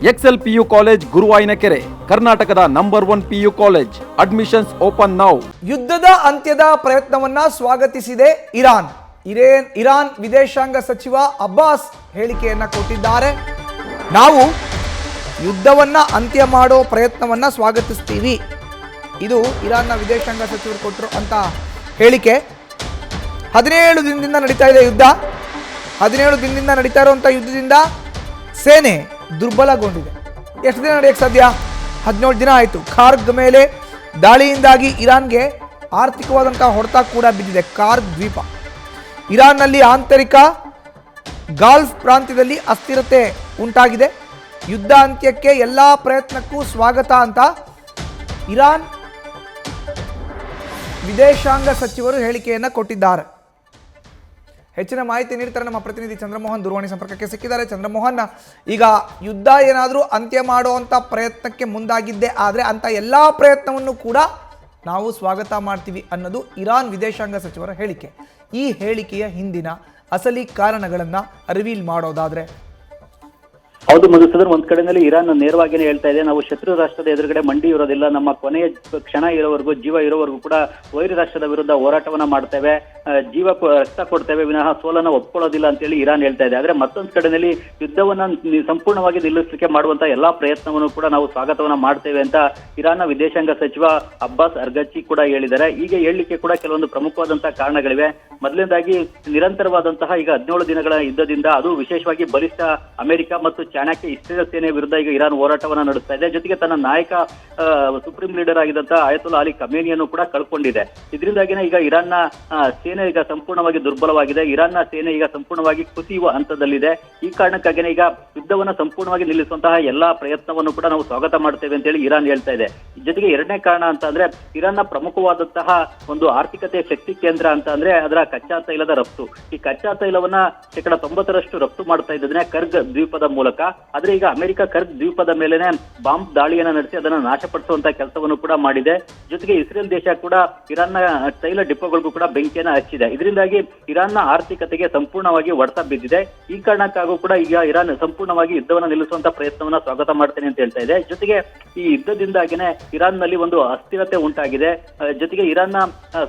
Excel PU college ಗುರುವಾಯಿನಕೆರೆ, ಕರ್ನಾಟಕದ number 1 PU college. Admissions open now. ಯುದ್ಧದ ಅಂತ್ಯದ ಪ್ರಯತ್ನವನ್ನ ಸ್ವಾಗತಿಸಿದೆ ಇರಾನ್ ವಿದೇಶಾಂಗ ಸಚಿವ ಅಬ್ಬಾಸ್ ಹೇಳಿಕೆಯನ್ನ ಕೊಟ್ಟಿದ್ದಾರೆ. ನಾವು ಯುದ್ಧವನ್ನ ಅಂತ್ಯ ಮಾಡೋ ಪ್ರಯತ್ನವನ್ನ ಸ್ವಾಗತಿಸ್ತೀವಿ. ಇದು ಇರಾನ್ನ ವಿದೇಶಾಂಗ ಸಚಿವರು ಕೊಟ್ಟರು ಅಂತ ಹೇಳಿಕೆ. 17 ದಿನದಿಂದ ನಡೀತಾ ಇದೆ ಯುದ್ಧ. 17 ದಿನದಿಂದ ನಡೀತಾ ಇರುವಂಥ ಯುದ್ಧದಿಂದ ಸೇನೆ ದುರ್ಬಲಗೊಂಡಿದೆ. ಎಷ್ಟು ದಿನ ನಡೆಯಕ್ಕೆ ಸಾಧ್ಯ? 17 ದಿನ ಆಯಿತು. ಖಾರ್ಗ್ ಮೇಲೆ ದಾಳಿಯಿಂದಾಗಿ ಇರಾನ್ಗೆ ಆರ್ಥಿಕವಾದಂಥ ಹೊಡೆತ ಕೂಡ ಬಿದ್ದಿದೆ. ಖಾರ್ಗ್ ದ್ವೀಪ ಇರಾನ್ನಲ್ಲಿ ಆಂತರಿಕ ಗಾಲ್ಫ್ ಪ್ರಾಂತ್ಯದಲ್ಲಿ ಅಸ್ಥಿರತೆ ಉಂಟಾಗಿದೆ. ಯುದ್ಧ ಅಂತ್ಯಕ್ಕೆ ಎಲ್ಲ ಪ್ರಯತ್ನಕ್ಕೂ ಸ್ವಾಗತ ಅಂತ ಇರಾನ್ ವಿದೇಶಾಂಗ ಸಚಿವರು ಹೇಳಿಕೆಯನ್ನು ಕೊಟ್ಟಿದ್ದಾರೆ. ಹೆಚ್ಚಿನ ಮಾಹಿತಿ ನೀಡ್ತಾರೆ ನಮ್ಮ ಪ್ರತಿನಿಧಿ ಚಂದ್ರಮೋಹನ್. ದೂರವಾಣಿ ಸಂಪರ್ಕಕ್ಕೆ ಸಿಕ್ಕಿದ್ದಾರೆ. ಚಂದ್ರಮೋಹನ್, ಈಗ ಯುದ್ಧ ಏನಾದರೂ ಅಂತ್ಯ ಮಾಡುವಂಥ ಪ್ರಯತ್ನಕ್ಕೆ ಮುಂದಾಗಿದ್ದೆ ಆದರೆ ಅಂಥ ಎಲ್ಲ ಪ್ರಯತ್ನವನ್ನು ಕೂಡ ನಾವು ಸ್ವಾಗತ ಮಾಡ್ತೀವಿ ಅನ್ನೋದು ಇರಾನ್ ವಿದೇಶಾಂಗ ಸಚಿವರ ಹೇಳಿಕೆ. ಈ ಹೇಳಿಕೆಯ ಹಿಂದಿನ ಅಸಲಿ ಕಾರಣಗಳನ್ನು ರಿವೀಲ್ ಮಾಡೋದಾದ್ರೆ? ಹೌದು ಮಧುಸೂದನ್, ಒಂದ್ ಕಡೆಯಲ್ಲಿ ಇರಾನ್ ನೇರವಾಗಿಯೇ ಹೇಳ್ತಾ ಇದೆ, ನಾವು ಶತ್ರು ರಾಷ್ಟ್ರದ ಎದುರುಗಡೆ ಮಂಡಿ ಇರೋದಿಲ್ಲ, ನಮ್ಮ ಕೊನೆಯ ಕ್ಷಣ ಇರೋವರೆಗೂ, ಜೀವ ಇರೋವರೆಗೂ ಕೂಡ ವೈರಿ ರಾಷ್ಟ್ರದ ವಿರುದ್ಧ ಹೋರಾಟವನ್ನ ಮಾಡ್ತೇವೆ, ರಕ್ತ ಕೊಡ್ತೇವೆ ವಿನಃ ಸೋಲನ್ನ ಒಪ್ಕೊಳ್ಳೋದಿಲ್ಲ ಅಂತೇಳಿ ಇರಾನ್ ಹೇಳ್ತಾ ಇದೆ. ಆದ್ರೆ ಮತ್ತೊಂದು ಕಡೆಯಲ್ಲಿ ಯುದ್ಧವನ್ನ ಸಂಪೂರ್ಣವಾಗಿ ನಿಲ್ಲಿಸಲಿಕ್ಕೆ ಮಾಡುವಂತ ಎಲ್ಲಾ ಪ್ರಯತ್ನವನ್ನು ಕೂಡ ನಾವು ಸ್ವಾಗತವನ್ನ ಮಾಡ್ತೇವೆ ಅಂತ ಇರಾನ್ನ ವಿದೇಶಾಂಗ ಸಚಿವ ಅಬ್ಬಾಸ್ ಅರ್ಗಚಿ ಕೂಡ ಹೇಳಿದ್ದಾರೆ. ಈಗ ಹೇಳಲಿಕ್ಕೆ ಕೂಡ ಕೆಲವೊಂದು ಪ್ರಮುಖವಾದಂತಹ ಕಾರಣಗಳಿವೆ. ಮೊದಲನೇದಾಗಿ ನಿರಂತರವಾದಂತಹ ಈಗ 17 ದಿನಗಳ ಯುದ್ಧದಿಂದ, ಅದು ವಿಶೇಷವಾಗಿ ಬಲಿಷ್ಠ ಅಮೆರಿಕ ಮತ್ತು ಚಾಣಕ್ಯ ಇಸ್ರೇಲ್ ಸೇನೆ ವಿರುದ್ಧ ಈಗ ಇರಾನ್ ಹೋರಾಟವನ್ನ ನಡೆಸ್ತಾ ಇದೆ. ಜೊತೆಗೆ ತನ್ನ ನಾಯಕ ಸುಪ್ರೀಂ ಲೀಡರ್ ಆಗಿದ್ದಂತಹ ಆಯತುಲ್ಲಾ ಅಲಿ ಖಮೇನಿಯನ್ನು ಕೂಡ ಕಳ್ಕೊಂಡಿದೆ. ಇದರಿಂದಾಗಿನೇ ಈಗ ಇರಾನ್ನ ಸೇನೆ ಈಗ ಸಂಪೂರ್ಣವಾಗಿ ದುರ್ಬಲವಾಗಿದೆ. ಇರಾನ್ನ ಸೇನೆ ಈಗ ಸಂಪೂರ್ಣವಾಗಿ ಕುಸಿಯುವ ಹಂತದಲ್ಲಿದೆ. ಈ ಕಾರಣಕ್ಕಾಗಿನೇ ಈಗ ಯುದ್ಧವನ್ನ ಸಂಪೂರ್ಣವಾಗಿ ನಿಲ್ಲಿಸುವಂತಹ ಎಲ್ಲಾ ಪ್ರಯತ್ನವನ್ನು ಕೂಡ ನಾವು ಸ್ವಾಗತ ಮಾಡ್ತೇವೆ ಅಂತೇಳಿ ಇರಾನ್ ಹೇಳ್ತಾ ಇದೆ. ಜೊತೆಗೆ ಎರಡನೇ ಕಾರಣ ಅಂತ ಅಂದ್ರೆ, ಇರಾನ್ನ ಪ್ರಮುಖವಾದಂತಹ ಒಂದು ಆರ್ಥಿಕತೆಯ ಶಕ್ತಿ ಕೇಂದ್ರ ಅಂತ ಅಂದ್ರೆ ಅದರ ಕಚ್ಚಾ ತೈಲದ ರಫ್ತು. ಈ ಕಚ್ಚಾ ತೈಲವನ್ನ 90% ರಫ್ತು ಮಾಡ್ತಾ ಇದ್ದದನ್ನ ಕರ್ಗ್ ದ್ವೀಪದ ಮೂಲಕ. ಆದ್ರೆ ಈಗ ಅಮೆರಿಕ ಕರ್ಗ್ ದ್ವೀಪದ ಮೇಲೆನೆ ಬಾಂಬ್ ದಾಳಿಯನ್ನ ನಡೆಸಿ ಅದನ್ನ ನಾಶಪಡಿಸುವಂತ ಕೆಲಸವನ್ನು ಕೂಡ ಮಾಡಿದೆ. ಜೊತೆಗೆ ಇಸ್ರೇಲ್ ದೇಶ ಕೂಡ ಇರಾನ್ನ ತೈಲ ಡಿಪೋಗಳಿಗೂ ಕೂಡ ಬೆಂಕಿಯನ್ನ ಹಚ್ಚಿದೆ. ಇದರಿಂದಾಗಿ ಇರಾನ್ನ ಆರ್ಥಿಕತೆಗೆ ಸಂಪೂರ್ಣವಾಗಿ ಹೊಡೆತ ಬಿದ್ದಿದೆ. ಈ ಕಾರಣಕ್ಕಾಗೂ ಕೂಡ ಈಗ ಇರಾನ್ ಸಂಪೂರ್ಣವಾಗಿ ಯುದ್ಧವನ್ನ ನಿಲ್ಲಿಸುವಂತ ಪ್ರಯತ್ನವನ್ನ ಸ್ವಾಗತ ಮಾಡ್ತೇನೆ ಅಂತ ಹೇಳ್ತಾ ಇದೆ. ಜೊತೆಗೆ ಈ ಯುದ್ಧದಿಂದಾಗಿನೇ ಇರಾನ್ ನಲ್ಲಿ ಒಂದು ಅಸ್ಥಿರತೆ ಉಂಟಾಗಿದೆ. ಜೊತೆಗೆ ಇರಾನ್ನ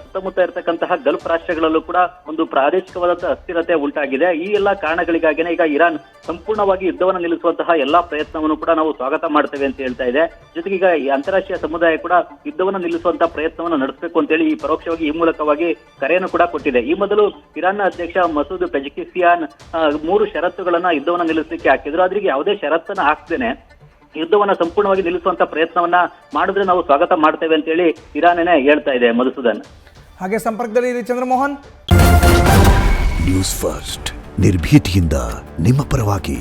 ಸುತ್ತಮುತ್ತ ಇರತಕ್ಕಂತಹ ಗಲ್ಫ್ ರಾಷ್ಟ್ರಗಳಲ್ಲೂ ಕೂಡ ಒಂದು ಪ್ರಾದೇಶಿಕವಾದಂತಹ ಅಸ್ಥಿರತೆ ಉಂಟಾಗಿದೆ. ಈ ಎಲ್ಲಾ ಕಾರಣಗಳಿಗಾಗಿನೇ ಈಗ ಇರಾನ್ ಸಂಪೂರ್ಣವಾಗಿ ಯುದ್ಧವನ್ನ ನಿಲ್ಲಿಸುವಂತಹ ಎಲ್ಲಾ ಪ್ರಯತ್ನವನ್ನು ಕೂಡ ನಾವು ಸ್ವಾಗತ ಮಾಡ್ತೇವೆ ಅಂತ ಹೇಳ್ತಾ ಇದೆ. ಜೊತೆಗೆ ಈಗ ಈ ಅಂತಾರಾಷ್ಟ್ರೀಯ ಸಮುದಾಯ ಕೂಡ ಯುದ್ಧವನ್ನ ನಿಲ್ಲಿಸುವಂತಹ ಪ್ರಯತ್ನವನ್ನು ನಡೆಸಬೇಕು ಅಂತೇಳಿ ಈ ಪರೋಕ್ಷವಾಗಿ ಈ ಮೂಲಕವಾಗಿ ಕರೆಯನ್ನು ಕೂಡ ಕೊಟ್ಟಿದೆ. ಈ ಮೊದಲು ಇರಾನ್ನ ಅಧ್ಯಕ್ಷ ಮಸೂದ್ ಪೆಜಿಕಿಸ್ತಾನ್ 3 ಷರತ್ತುಗಳನ್ನ ಯುದ್ಧವನ್ನ ನಿಲ್ಲಿಸಲಿಕ್ಕೆ ಹಾಕಿದ್ರು. ಅದ್ರಿಗೆ ಯಾವುದೇ ಷರತ್ತನ್ನ ಹಾಕ್ದೇನೆ ಯುದ್ಧವನ್ನ ಸಂಪೂರ್ಣವಾಗಿ ನಿಲ್ಲಿಸುವಂತ ಪ್ರಯತ್ನವನ್ನ ಮಾಡಿದ್ರೆ ನಾವು ಸ್ವಾಗತ ಮಾಡ್ತೇವೆ ಅಂತ ಹೇಳಿ ಇರಾನೇನೆ ಹೇಳ್ತಾ ಇದೆ. ಮಧುಸೂದನ್, ಹಾಗೆ ಸಂಪರ್ಕದಲ್ಲಿ ಚಂದ್ರಮೋಹನ್. ನ್ಯೂಸ್ ಫಸ್ಟ್, ನಿರ್ಭೀತಿಯಿಂದ ನಿಮ್ಮ ಪರವಾಗಿ.